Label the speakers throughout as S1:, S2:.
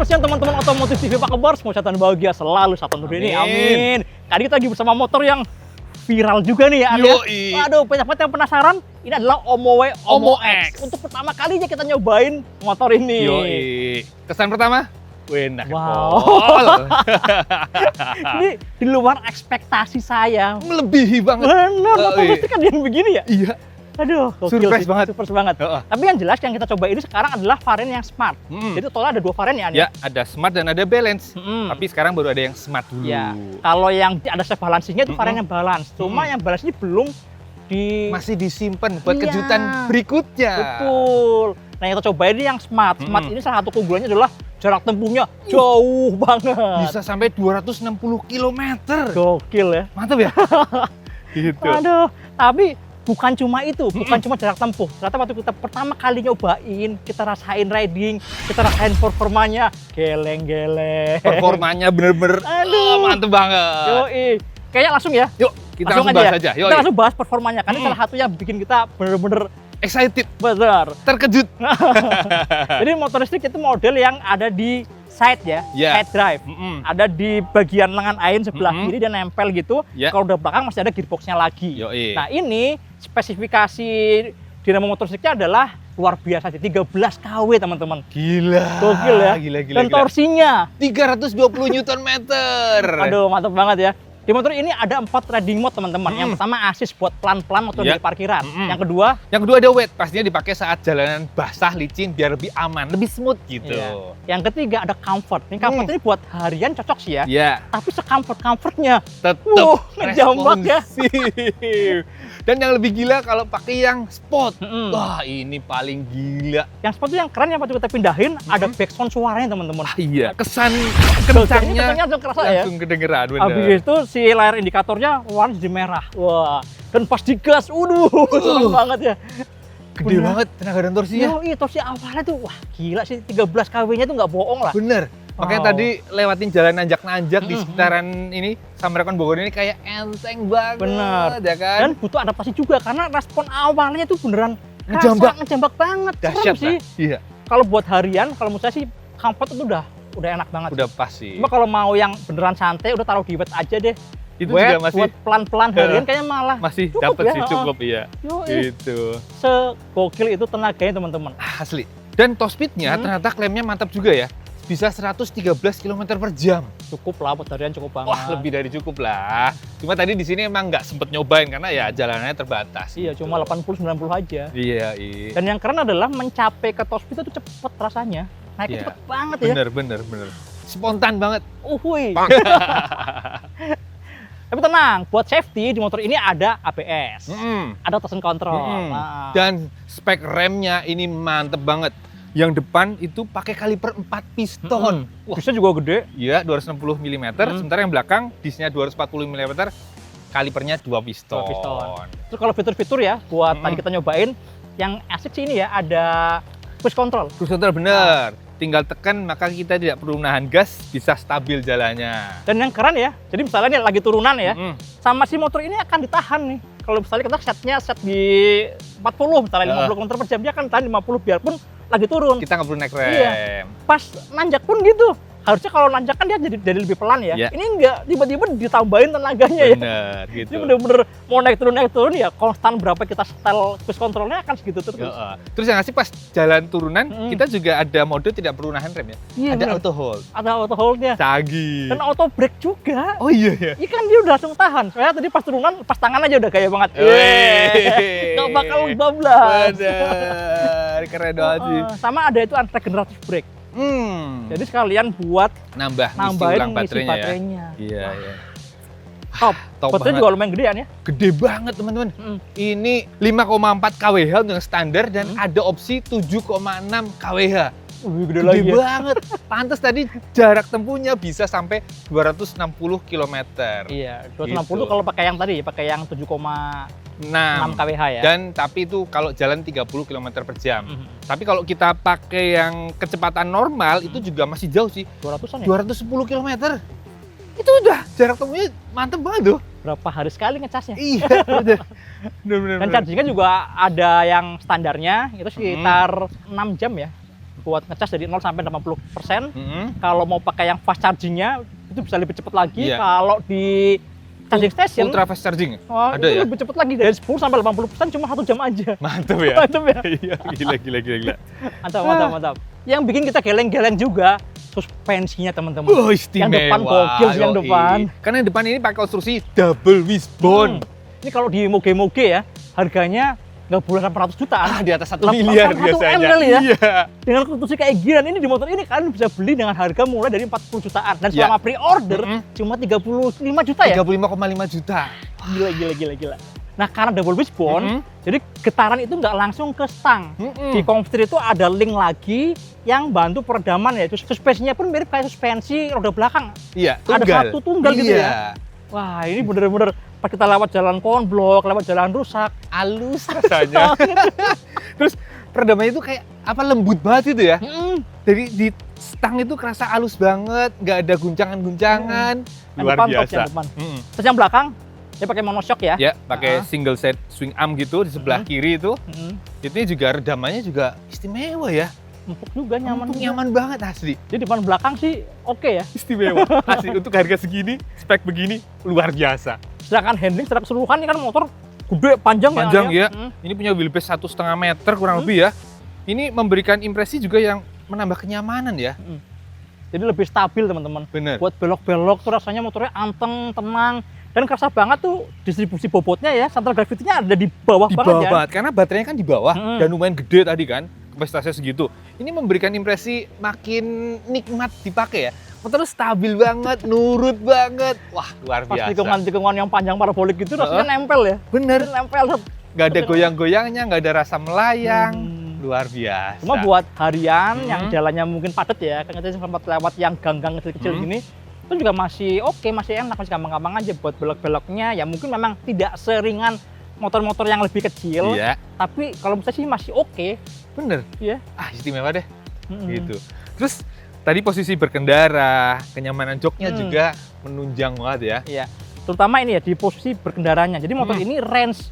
S1: siang teman-teman otomotif TV Pak Kebar, semua catatan bahagia selalu satu untuk ini, amin. Kali kita lagi bersama motor yang viral juga nih ya, Waduh, banyak banget yang penasaran. Ini adalah Omowe Omo X. Untuk pertama kalinya kita nyobain motor ini.
S2: Kesan pertama?
S1: Wow. Ini di luar ekspektasi saya.
S2: Melebihi banget.
S1: Benar, motor listrik kan yang begini ya?
S2: Iya.
S1: Aduh,
S2: surprise banget.
S1: Surprise banget. Tapi yang jelas yang kita coba ini sekarang adalah varian yang smart. Jadi total ada 2 varian ya,
S2: Ya, ada smart dan ada balance. Tapi sekarang baru ada yang smart dulu.
S1: Ya, kalau yang ada safe balancing-nya itu varian yang balance. Cuma yang balance ini belum
S2: masih disimpan buat kejutan berikutnya.
S1: Betul. Nah, yang kita coba ini yang smart. Smart ini salah satu keunggulannya adalah jarak tempuhnya jauh banget.
S2: Bisa sampai 260 km.
S1: Gokil ya.
S2: Mantap ya? Gitu.
S1: Aduh, tapi bukan cuma itu, bukan cuma jarak tempuh. Ternyata waktu kita pertama kali nyobain, kita rasain riding, kita rasain performanya, geleng-geleng.
S2: Performanya bener-bener mantep banget.
S1: Yoi. Kayaknya langsung ya.
S2: Yuk, kita langsung bahas aja.
S1: Kita langsung bahas performanya, karena salah satu yang bikin kita bener-bener
S2: excited.
S1: Benar.
S2: Terkejut.
S1: Jadi motor listrik itu model yang ada di side ya, side drive. Ada di bagian lengan ain sebelah kiri dia nempel gitu. Kalau udah belakang masih ada gearboxnya lagi. Nah, ini spesifikasi dinamo motor listriknya adalah luar biasa sih, 13 kW teman-teman.
S2: Gila.
S1: Gokil ya.
S2: Gila.
S1: Dan torsinya
S2: 320 Nm.
S1: Aduh, mantap banget ya. Di motor ini ada 4 riding mode teman-teman. Yang pertama assist buat pelan-pelan motor di parkiran. Yang kedua
S2: ada wet, pastinya dipakai saat jalanan basah licin biar lebih aman, lebih smooth gitu.
S1: Yang ketiga ada comfort. Ini comfort ini buat harian cocok sih ya. Tapi se-comfortnya
S2: tetap
S1: ngejambak ya.
S2: Dan yang lebih gila kalau pakai yang sport. Wah, ini paling gila.
S1: Yang sport itu yang keren yang waktu kita pindahin ada backsound suaranya teman-teman.
S2: Iya, kesan kencangnya
S1: langsung kerasa ya.
S2: Langsung kedengeran bener.
S1: Habis itu si layar indikatornya warna jadi merah. Wah, dan pas digas, seneng banget ya.
S2: Gede banget tenaga dan torsinya.
S1: Torsi awalnya tuh, wah gila sih, 13 kW-nya tuh nggak bohong lah.
S2: Bener. Makanya tadi lewatin jalan nanjak-nanjak di sekitaran ini, Samrekon Bogor ini kayak enteng banget.
S1: Bener.
S2: Ya kan?
S1: Dan butuh adaptasi juga, karena respon awalnya tuh beneran ngejambak banget.
S2: Dahsyat sih. Iya.
S1: Kalau buat harian, kalau menurut saya sih, comfort itu udah enak banget.
S2: Udah pas sih.
S1: Cuma kalau mau yang beneran santai, udah taruh di wet aja deh.
S2: Itu juga masih
S1: buat pelan-pelan harian kayaknya malah
S2: masih
S1: cukup
S2: dapat
S1: ya.
S2: sih, cukup iya. Itu.
S1: Segokil itu tenaganya teman-teman.
S2: Asli. Dan top speed-nya ternyata klaimnya mantap juga ya. Bisa 113 km per jam.
S1: Cukup lah, buat harian cukup banget.
S2: Wah, lebih dari cukup lah. Cuma tadi di sini emang nggak sempet nyobain karena ya jalanannya terbatas.
S1: Iya,
S2: gitu.
S1: cuma 80-90 aja.
S2: Iya.
S1: Dan yang keren adalah mencapai ke top speed itu cepet rasanya. Naiknya cepet banget ya.
S2: Bener. Spontan banget.
S1: Tapi tenang, buat safety di motor ini ada ABS, ada traction control.
S2: Dan spek remnya ini mantep banget. Yang depan itu pakai kaliper 4 piston.
S1: Disnya juga gede.
S2: Iya, 260 mm. Sementara yang belakang disnya 240 mm. Kalipernya 2 piston.
S1: Terus kalau fitur-fitur ya, buat tadi kita nyobain, yang asik sih ini ya, ada push control.
S2: Push control bener. Tinggal tekan, maka kita tidak perlu nahan gas, bisa stabil jalannya.
S1: Dan yang keren ya, jadi misalnya nih lagi turunan ya, sama si motor ini akan ditahan nih. Kalau misalnya kita set di 40, misalnya 50 km per jam, dia akan tahan 50 biarpun lagi turun.
S2: Kita nggak perlu naik rem.
S1: Iya. Pas nanjak pun gitu. Harusnya kalau nanjak kan dia jadi lebih pelan ya. Ini enggak, tiba-tiba ditambahin tenaganya ya.
S2: Bener, gitu.
S1: Ini bener-bener mau naik turun ya, konstan berapa kita setel push controlnya akan segitu terus.
S2: Terus yang ngasih pas jalan turunan, kita juga ada mode tidak perlu nahan rem ya.
S1: Iya,
S2: ada auto hold.
S1: Ada auto holdnya.
S2: Canggih.
S1: Dan auto brake juga.
S2: Oh iya ya.
S1: Iya kan dia udah langsung tahan. Soalnya tadi pas turunan, pas tangan aja udah gaya banget. Gak bakal bablas.
S2: Bener, keren banget sih.
S1: Sama ada itu anti-regenerative brake. Jadi sekalian buat nambahin
S2: ngisi
S1: baterainya.
S2: Iya.
S1: Top baterainya juga lumayan gedean ya.
S2: Gede banget teman-teman. Ini 5,4 kWh untuk standar dan ada opsi 7,6 kWh.
S1: Gede lagi ya.
S2: Banget. Pantes tadi jarak tempuhnya bisa sampai 260 km.
S1: Iya, 260 gitu. Kalau pakai yang tadi, pakai yang 7,6 kWh ya.
S2: Dan tapi itu kalau jalan 30 km per jam. Tapi kalau kita pakai yang kecepatan normal itu juga masih jauh sih.
S1: 200-an ya?
S2: 210 km. Itu udah jarak tempuhnya mantep banget tuh.
S1: Berapa hari sekali ngecasnya?
S2: Iya, bener.
S1: Dan chargingnya juga ada yang standarnya itu sekitar 6 jam ya. buat ngecas dari 0 sampai 80%. Kalau mau pakai yang fast chargingnya itu bisa lebih cepat lagi. Kalau di charging station
S2: ultra fast charging
S1: ada ya? Lebih cepat lagi, dari 10 sampai 80% cuma 1 jam aja.
S2: Mantap ya.
S1: Mantap ya.
S2: Iya, gila.
S1: Mantap. Yang bikin kita geleng-geleng juga suspensinya teman-teman.
S2: Istimewa.
S1: Yang depan bogil yang depan.
S2: Karena yang depan ini pakai konstruksi double wishbone.
S1: Ini kalau di moge-moge ya, harganya nggak boleh 800 jutaan.
S2: Di atas 1 miliar biasanya.
S1: Ya. Dengan konstruksi kayak gini, ini di motor ini kalian bisa beli dengan harga mulai dari 40 jutaan. Dan selama pre-order cuma 35 juta ya?
S2: 35,5 juta.
S1: Gila. Nah, karena double wishbone, jadi getaran itu nggak langsung ke stang. Di konverter itu ada link lagi yang bantu peredaman ya. Suspensinya pun mirip kayak suspensi roda belakang.
S2: Iya,
S1: tunggal. Ada satu tunggal gitu ya. Wah, ini bener-bener pas kita lewat jalan konblok, lewat jalan rusak,
S2: halus rasanya. Terus peredamannya itu kayak apa, lembut banget itu ya. Jadi di stang itu kerasa halus banget, nggak ada guncangan-guncangan. Luar biasa.
S1: Terus yang belakang dia pakai monoshock ya?
S2: Ya, pakai single set swing arm gitu di sebelah kiri itu. Itu juga redamannya juga istimewa ya.
S1: Empuk juga,
S2: nyaman banget asli.
S1: Jadi depan belakang sih oke ya.
S2: Istimewa asli untuk harga segini, spek begini luar biasa.
S1: Sedangkan handling secara keseluruhan ini kan motor gede, panjang
S2: ya. Ini punya wheelbase 1,5 meter kurang lebih ya. Ini memberikan impresi juga yang menambah kenyamanan ya.
S1: Jadi lebih stabil teman-teman.
S2: Bener.
S1: Buat belok-belok tuh rasanya motornya anteng, tenang. Dan kerasa banget tuh distribusi bobotnya ya, center gravity-nya ada di bawah banget ya.
S2: Karena baterainya kan di bawah dan lumayan gede tadi kan, kapasitasnya segitu. Ini memberikan impresi makin nikmat dipakai ya. Motornya stabil banget, nurut banget. Wah, luar biasa.
S1: Pas tikungan yang panjang parabolik gitu rasanya nempel ya.
S2: Bener.
S1: Nempel.
S2: Nggak ada goyang-goyangnya, nggak ada rasa melayang. Luar biasa.
S1: Cuma buat harian yang jalannya mungkin padat ya, kan kita sempat lewat yang gang-gang kecil-kecil gini, itu juga masih oke, masih enak, masih gampang-gampang aja buat belok-beloknya. Ya mungkin memang tidak seringan motor-motor yang lebih kecil, tapi kalau menurut saya sih masih oke.
S2: Bener.
S1: Iya.
S2: Istimewa deh. Gitu. Terus tadi posisi berkendara, kenyamanan joknya juga menunjang banget ya.
S1: Iya. Terutama ini ya di posisi berkendaranya. Jadi motor ini range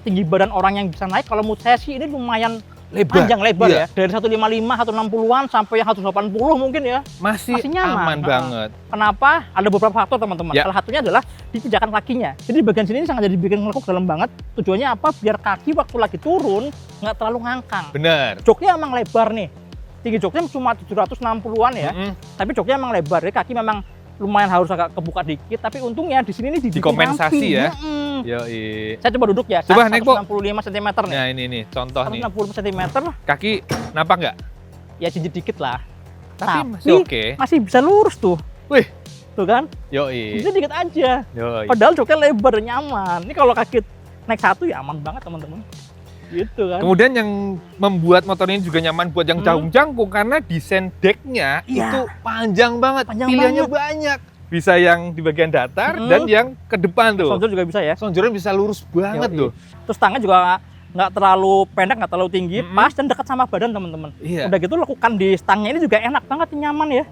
S1: tinggi badan orang yang bisa naik, kalau menurut saya sih ini lumayan panjang lebar ya. Dari 155, 160-an sampai yang 180 mungkin ya.
S2: Masih nyaman. Aman banget.
S1: Kenapa? Ada beberapa faktor teman-teman. Salah satunya adalah di pijakan kakinya. Jadi bagian sini sangat jadi bikin ngelekuk dalam banget. Tujuannya apa? Biar kaki waktu lagi turun nggak terlalu ngangkang.
S2: Bener.
S1: Joknya emang lebar nih. Tinggi joknya cuma 760-an ya. Tapi joknya emang lebar. Jadi kaki memang lumayan harus agak kebuka dikit. Tapi untungnya di sini nih
S2: dikompensasi ya.
S1: Yoi. Saya coba duduk ya.
S2: Coba naik, Po.
S1: 165 cm nih.
S2: Nah, ini contoh
S1: 160 cm.
S2: Kaki nampak nggak?
S1: Ya cincit dikit lah.
S2: Tapi masih oke.
S1: Masih bisa lurus tuh.
S2: Wih.
S1: Tuh kan?
S2: Yoi.
S1: Cincit dikit aja.
S2: Yoi.
S1: Padahal joknya lebar dan nyaman. Ini kalau kaki naik satu ya aman banget teman-teman. Gitu kan.
S2: Kemudian yang membuat motor ini juga nyaman buat yang jangkung karena desain decknya itu panjang banget. Pilihannya banyak. Bisa yang di bagian datar dan yang ke depan tuh.
S1: Sonjor juga bisa ya.
S2: Sonjornya bisa lurus banget tuh.
S1: Terus tangannya juga nggak terlalu pendek, nggak terlalu tinggi, pas dan dekat sama badan teman-teman. Udah gitu lekukan di stangnya ini juga enak banget, nyaman ya.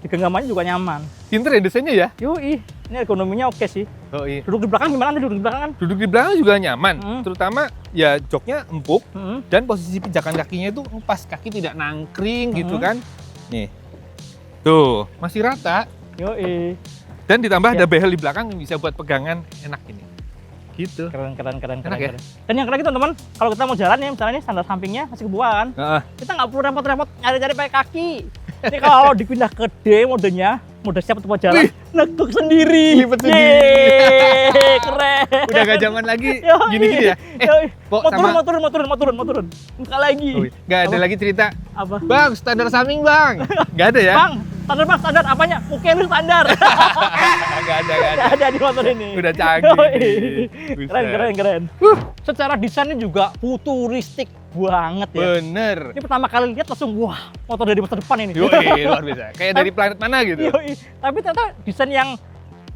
S1: Di genggamannya juga nyaman.
S2: Pinter ya desainnya ya?
S1: Yoi, ini ergonominya oke sih.
S2: Yoi.
S1: Duduk di belakang gimana nih, duduk di belakang kan?
S2: Duduk di belakang juga nyaman, terutama ya joknya empuk dan posisi pijakan kakinya itu pas, kaki tidak nangkring gitu kan. Nih, tuh masih rata.
S1: Yoi.
S2: Dan ditambah ada behel di belakang yang bisa buat pegangan enak ini. Gitu.
S1: Keren
S2: ya?
S1: Dan yang keren lagi teman-teman, kalau kita mau jalan ya, misalnya ini standar sampingnya masih kebuka kan, kita nggak perlu repot-repot nyari-nyari pakai kaki. Ini kalau dipindah ke D modenya, mode siap untuk jalan, nekuk sendiri.
S2: Lipet sendiri.
S1: Keren.
S2: Udah gak zaman lagi gini-gini ya.
S1: Mau turun. Buka lagi.
S2: Gak ada lagi cerita.
S1: Apa?
S2: Bang, standar samping bang. Gak ada ya?
S1: Bang, standar apanya? Mungkin lu standar.
S2: Gak ada
S1: di motor ini.
S2: Udah canggih.
S1: Keren. Secara desainnya juga futuristik banget ya.
S2: Bener.
S1: Ini pertama kali lihat langsung wah, motor dari masa depan ini.
S2: Yoi, luar biasa. Kayak dari planet mana gitu.
S1: Yoi. Tapi ternyata desain yang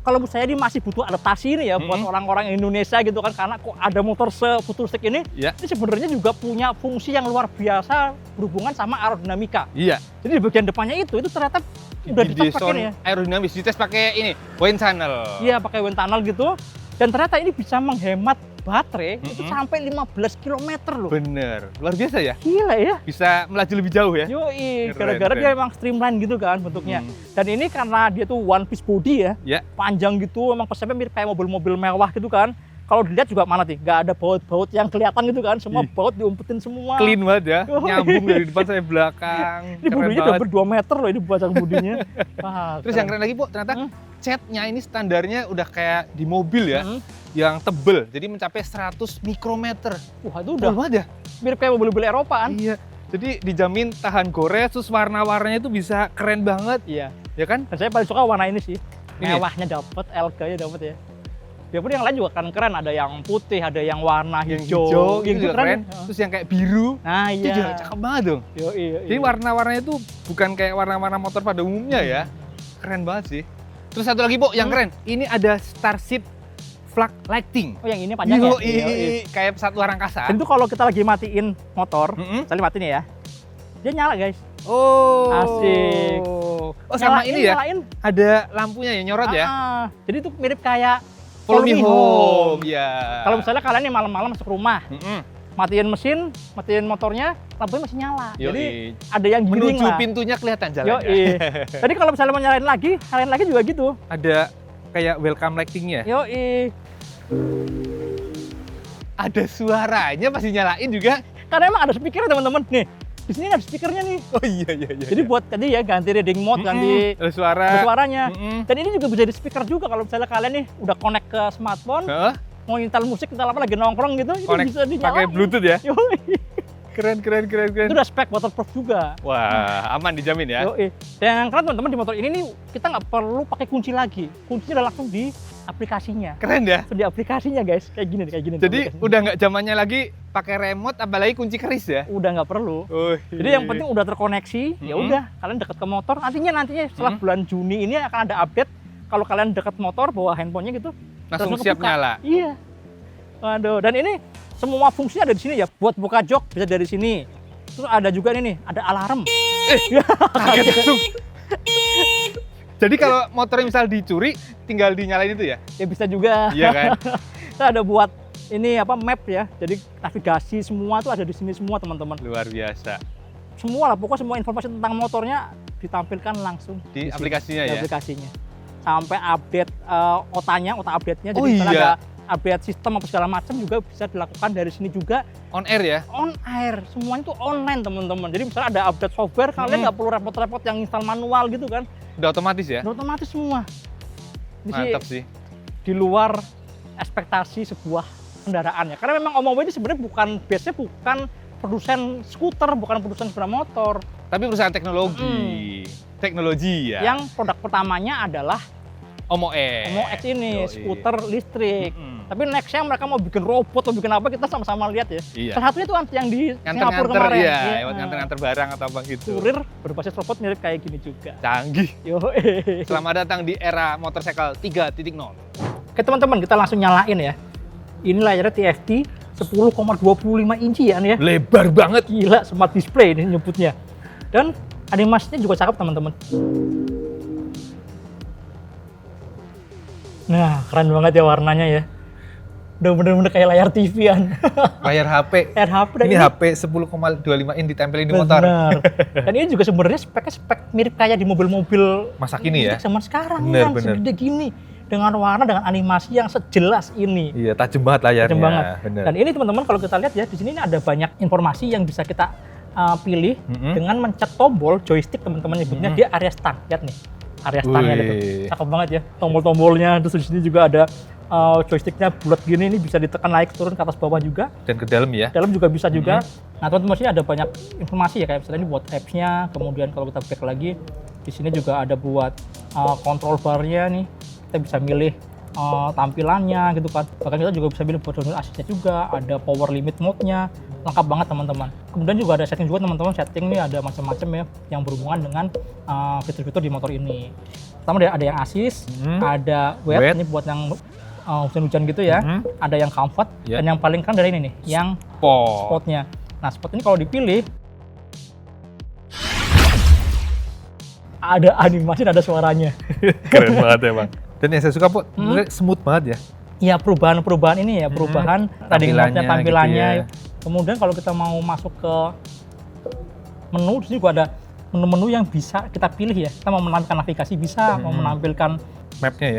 S1: kalau menurut saya ini masih butuh adaptasi ini ya buat orang-orang Indonesia gitu kan, karena kok ada motor sefuturistik ini. Ini sebenarnya juga punya fungsi yang luar biasa berhubungan sama aerodinamika.
S2: Iya.
S1: Jadi di bagian depannya itu ternyata udah dites pakai ini ya.
S2: Aerodinamis, dites pakai ini, wind tunnel.
S1: Iya, pakai wind tunnel gitu. Dan ternyata ini bisa menghemat baterai itu sampai 15 km loh.
S2: Bener, luar biasa ya.
S1: Gila ya.
S2: Bisa melaju lebih jauh ya.
S1: Yoi, gara-gara dia emang streamline gitu kan bentuknya. Dan ini karena dia tuh one piece body ya, panjang gitu, emang konsepnya mirip kayak mobil-mobil mewah gitu kan. Kalau dilihat juga mana nih, nggak ada baut-baut yang kelihatan gitu kan, semua baut diumpetin semua.
S2: Clean banget ya, nyambung dari depan sampai belakang.
S1: Ini bodinya udah ber 2 meter loh ini buat bodinya.
S2: Terus yang keren lagi Bu, ternyata catnya ini standarnya udah kayak di mobil ya, yang tebel, jadi mencapai 100 mikrometer.
S1: Wah itu udah
S2: banget ya,
S1: mirip kayak mobil-mobil Eropaan.
S2: Iya, jadi dijamin tahan gores, terus warna-warnanya itu bisa keren banget.
S1: Iya.
S2: Ya kan?
S1: Dan saya paling suka warna ini sih, mewahnya dapet, LG-nya dapet ya. Biarpun yang lain juga keren, ada yang putih, ada yang warna hijau,
S2: itu juga keren. Terus yang kayak biru, itu juga cakep banget dong. Jadi warna-warnanya itu bukan kayak warna-warna motor pada umumnya ya, keren banget sih. Terus satu lagi Bu, yang keren, ini ada Starship Flag Lighting.
S1: Oh yang ini panjangnya?
S2: Kayak pesawat luar angkasa.
S1: Dan itu kalau kita lagi matiin motor, saya matiin ya, dia nyala guys.
S2: Oh,
S1: asik.
S2: Oh sama ini ya, ada lampunya ya nyorot ya.
S1: Jadi itu mirip kayak
S2: Follow Me Home, ya.
S1: Kalau misalnya kalian nih malam-malam masuk rumah, matiin mesin, matiin motornya, lampunya masih nyala. Jadi ada yang giring
S2: menuju pintunya kelihatan jalannya.
S1: Jadi kalau misalnya mau nyalain lagi juga gitu.
S2: Ada kayak welcome lighting-nya. Ada suaranya pasti nyalain juga.
S1: Karena emang ada speaker teman-teman nih. Di sini ada speakernya nih.
S2: Oh iya.
S1: Jadi buat tadi ya ganti reading mode, ganti suaranya. Dan ini juga bisa di speaker juga kalau misalnya kalian nih udah connect ke smartphone, mau nyetel musik, nyetel apa lagi nongkrong gitu, itu bisa dinyalain.
S2: Pakai Bluetooth ya? Keren.
S1: Itu udah spek waterproof juga.
S2: Wah, aman dijamin ya.
S1: Dan yang keren teman-teman di motor ini nih kita nggak perlu pakai kunci lagi. Kuncinya udah langsung di aplikasinya.
S2: Keren ya?
S1: Di aplikasinya guys, kayak gini.
S2: Jadi udah nggak zamannya lagi pakai remote, apalagi kunci keris ya?
S1: Udah nggak perlu. Jadi yang penting udah terkoneksi, ya udah kalian deket ke motor. Nantinya setelah bulan Juni ini akan ada update. Kalau kalian deket motor bawa handphonenya gitu,
S2: langsung siap nyala.
S1: Iya. Waduh, dan ini semua fungsinya ada di sini ya. Buat buka jok bisa dari sini. Terus ada juga ini, ada alarm.
S2: Kaget langsung. Jadi kalau motornya misal dicuri, tinggal dinyalain itu ya?
S1: Ya bisa juga.
S2: Iya kan?
S1: Kita ada buat ini map ya. Jadi navigasi semua tuh ada di sini semua teman-teman.
S2: Luar biasa.
S1: Semua lah, pokoknya semua informasi tentang motornya ditampilkan langsung
S2: di aplikasinya ya.
S1: Aplikasinya. Sampai update OTA update-nya. Jadi
S2: ada
S1: update sistem apa segala macam juga bisa dilakukan dari sini juga.
S2: On air ya?
S1: On air, semuanya itu online teman-teman. Jadi misalnya ada update software, kalian nggak perlu repot-repot yang install manual gitu kan.
S2: Udah otomatis ya?
S1: Udah otomatis semua.
S2: Mantap sih.
S1: Di luar ekspektasi sebuah kendaraan ya. Karena memang OMOW ini sebenarnya bukan produsen skuter, bukan produsen sepeda motor.
S2: Tapi perusahaan teknologi. Teknologi ya.
S1: Yang produk pertamanya adalah OMOW X ini, skuter listrik. Tapi nextnya mereka mau bikin robot atau bikin apa, kita sama-sama lihat ya.
S2: Iya.
S1: Salah satunya itu yang di Singapura kemarin.
S2: Iya, nganter-nganter barang atau apa gitu.
S1: Kurir berbasis robot mirip kayak gini juga.
S2: Canggih. Selamat datang di era motorcycle 3.0.
S1: Oke teman-teman, kita langsung nyalain ya. Ini layarnya TFT 10,25 inci ya.
S2: Lebar banget.
S1: Gila, smart display ini nyebutnya. Dan animasinya juga cakep teman-teman. Nah, keren banget ya warnanya ya. Udah bener-bener kayak layar TV-an.
S2: Layar HP. Ini HP 10,25 in ditempelin di motor.
S1: Benar. Dan ini juga sebenarnya speknya spek mirip kayak di mobil-mobil
S2: masa kini ya.
S1: Zaman sekarang kan segede gini dengan warna dengan animasi yang sejelas ini.
S2: Iya, tajam banget layarnya.
S1: Tajam banget. Bener. Dan ini teman-teman kalau kita lihat ya di sini ada banyak informasi yang bisa kita pilih dengan mencet tombol joystick teman-teman nyebutnya dia area start. Lihat nih. Area startnya itu. Cakep banget ya. Tombol-tombolnya terus di sini juga ada joysticknya bulat gini, ini bisa ditekan naik turun ke atas bawah juga. Dan
S2: ke dalam ya?
S1: Dalam juga bisa juga. Nah teman-teman sini ada banyak informasi ya, kayak misalnya ini buat apps-nya, kemudian kalau kita back lagi, di sini juga ada buat control bar-nya nih, kita bisa milih tampilannya gitu kan. Bahkan kita juga bisa milih buat download assist-nya juga, ada power limit mode-nya, lengkap banget teman-teman. Kemudian juga ada setting juga teman-teman, setting nih ada macam-macam ya, yang berhubungan dengan fitur-fitur di motor ini. Pertama ada yang assist, ada wet, ini buat yang hujan-hujan gitu ya, ada yang comfort, dan yang paling keren dari ini nih, yang spotnya. Nah spot ini kalau dipilih, ada animasi dan ada suaranya.
S2: Keren banget ya bang. Dan yang saya suka smooth banget ya.
S1: Ya perubahan ini ya, perubahan riding mode-nya, tampilannya.
S2: Gitu ya.
S1: Kemudian kalau kita mau masuk ke menu, di sini juga ada menu-menu yang bisa kita pilih ya. Kita mau menampilkan navigasi bisa, mau menampilkan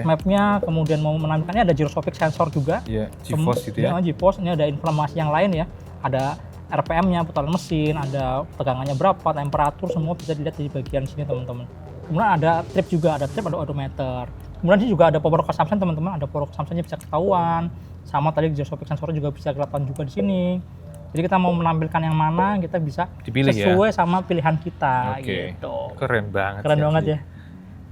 S1: mapnya, kemudian mau menampilkannya ada gyroscopic sensor juga.
S2: Iya, GeForce gitu ya.
S1: GeForce, ini ada informasi yang lain ya. Ada RPM-nya, putaran mesin, ada tegangannya berapa, temperatur, semua bisa dilihat di bagian sini teman-teman. Kemudian ada trip juga, ada odometer. Kemudian ini juga ada power consumption teman-teman, ada power consumption-nya bisa ketahuan. Sama tadi gyroscopic sensor juga bisa kelihatan juga di sini. Jadi kita mau menampilkan yang mana, kita bisa
S2: dipilih
S1: sesuai sama pilihan kita gitu.
S2: Keren banget.
S1: Keren banget ya.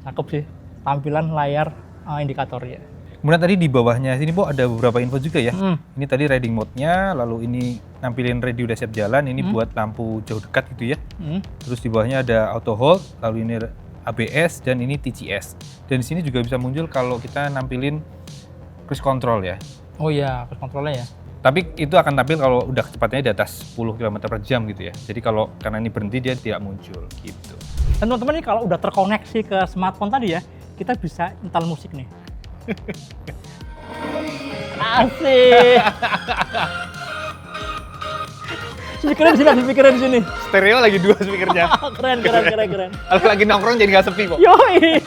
S1: Cakep sih tampilan layar indikatornya.
S2: Kemudian tadi di bawahnya sini ada beberapa info juga ya. Ini tadi riding mode-nya, lalu ini nampilin radio udah siap jalan, ini buat lampu jauh dekat gitu ya. Terus di bawahnya ada auto hold, lalu ini ABS dan ini TCS. Dan di sini juga bisa muncul kalau kita nampilin cruise control ya.
S1: Oh iya, cruise controlnya ya.
S2: Tapi itu akan tampil kalau udah kecepatannya di atas 10 km per jam gitu ya. Jadi kalau karena ini berhenti dia tidak muncul gitu.
S1: Dan teman-teman ini kalau udah terkoneksi ke smartphone tadi ya, kita bisa nyetel musik nih. Asik. Speakernya di sini.
S2: Stereo lagi 2 speakernya.
S1: Keren.
S2: Kalau lagi nongkrong jadi nggak sepi kok.
S1: Yoi.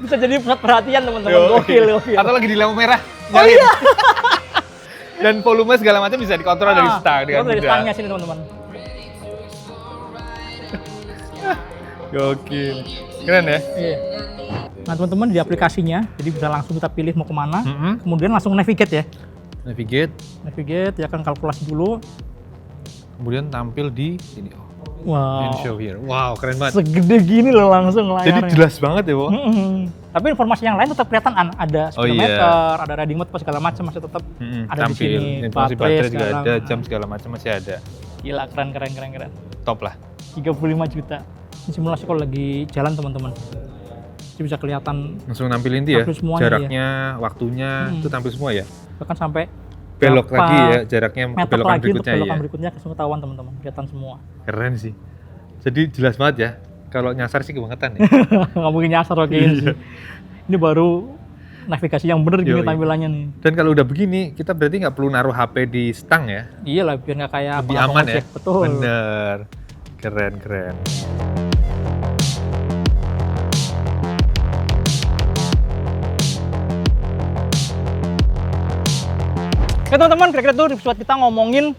S1: Bisa jadi pusat perhatian teman-teman. Gokil.
S2: Atau lagi di lampu merah.
S1: Oh iya.
S2: Dan volume segala macam bisa dikontrol dari stang dengan mudah.
S1: Dari stangnya sini teman-teman.
S2: Gokil. Keren ya?
S1: Iya. Nah teman-teman di aplikasinya, jadi bisa langsung kita pilih mau kemana, kemudian langsung navigate ya. Navigate, ya kan kalkulasi dulu.
S2: Kemudian tampil di sini.
S1: Wow.
S2: Show here. Wow, keren banget.
S1: Segede gini loh langsung layarnya.
S2: Jadi jelas banget ya, Bo.
S1: Tapi informasi yang lain tetap kelihatan, ada speedometer, ada riding mode segala macam masih tetap ada
S2: tampil.
S1: di sini.
S2: Informasi baterai juga ada, jam segala macam masih ada.
S1: Gila, keren.
S2: Top lah.
S1: 35 juta. Ini simulasi kalau lagi jalan teman-teman. Jadi bisa kelihatan
S2: langsung nampilin dia ya, jaraknya,
S1: dia.
S2: Waktunya, itu tampil semua ya.
S1: Bahkan sampai
S2: belok lagi ya, jaraknya belokan berikutnya ya.
S1: Belokan berikutnya langsung ketahuan teman-teman, kelihatan semua.
S2: Keren sih. Jadi jelas banget ya. Kalau nyasar sih kebangetan ya.
S1: Nggak mungkin nyasar kayaknya sih. Ini baru navigasi yang bener gini tampilannya nih.
S2: Dan kalau udah begini, kita berarti nggak perlu naruh HP di stang ya.
S1: Iya lah, biar nggak kayak
S2: lebih aman ya.
S1: Betul.
S2: Bener. Keren.
S1: Oke teman-teman, kira-kira tuh episode kita ngomongin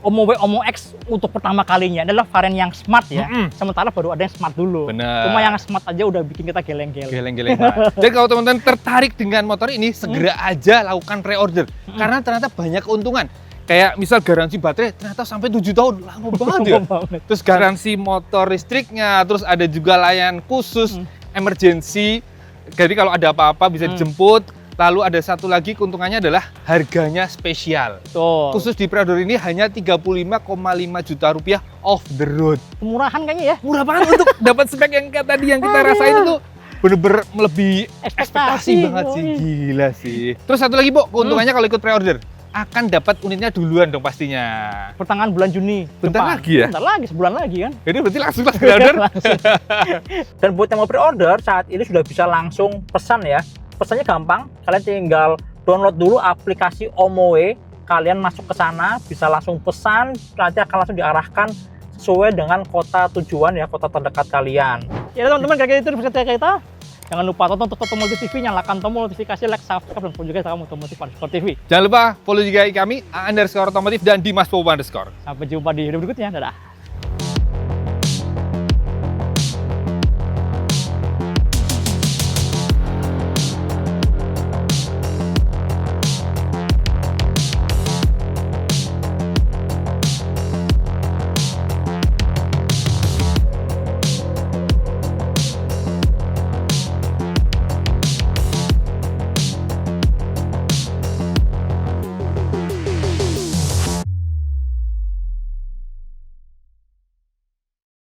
S1: OMO W, OMO X untuk pertama kalinya adalah varian yang smart ya. Sementara baru ada yang smart dulu.
S2: Bener.
S1: Cuma yang smart aja udah bikin kita geleng-geleng.
S2: Geleng-geleng banget. Jadi kalau teman-teman tertarik dengan motor ini, segera aja lakukan pre-order. Karena ternyata banyak keuntungan. Kayak misal garansi baterai ternyata sampai 7 tahun, lama banget ya. Terus garansi motor listriknya, terus ada juga layanan khusus, emergency. Jadi kalau ada apa-apa bisa dijemput. Lalu ada satu lagi keuntungannya adalah harganya spesial.
S1: Betul.
S2: Khusus di pre-order ini hanya 35,5 juta rupiah off the road.
S1: Murahan kayaknya ya.
S2: Murah banget untuk dapat spek yang kayak tadi yang kita rasain itu bener-bener melebihi ekspektasi banget sih. Gila sih. Terus satu lagi, Bu, keuntungannya kalau ikut pre-order akan dapat unitnya duluan dong pastinya.
S1: Pertengahan bulan Juni.
S2: Bentar lagi ya?
S1: Bentar lagi, sebulan lagi kan.
S2: Jadi berarti langsung pre-order.
S1: Dan buat yang mau pre-order saat ini sudah bisa langsung pesan ya. Pesannya gampang, kalian tinggal download dulu aplikasi OMO W, kalian masuk ke sana, bisa langsung pesan, nanti akan langsung diarahkan sesuai dengan kota tujuan ya, kota terdekat kalian. Ya teman-teman, kayak gitu episode kita. Jangan lupa tonton Otomotif TV, nyalakan tombol notifikasi, like, subscribe, dan follow juga Instagram Otomotif_TV.
S2: Jangan lupa follow juga kami, _otomotif dan Dimas Popo_.
S1: Sampai jumpa di video berikutnya, dadah.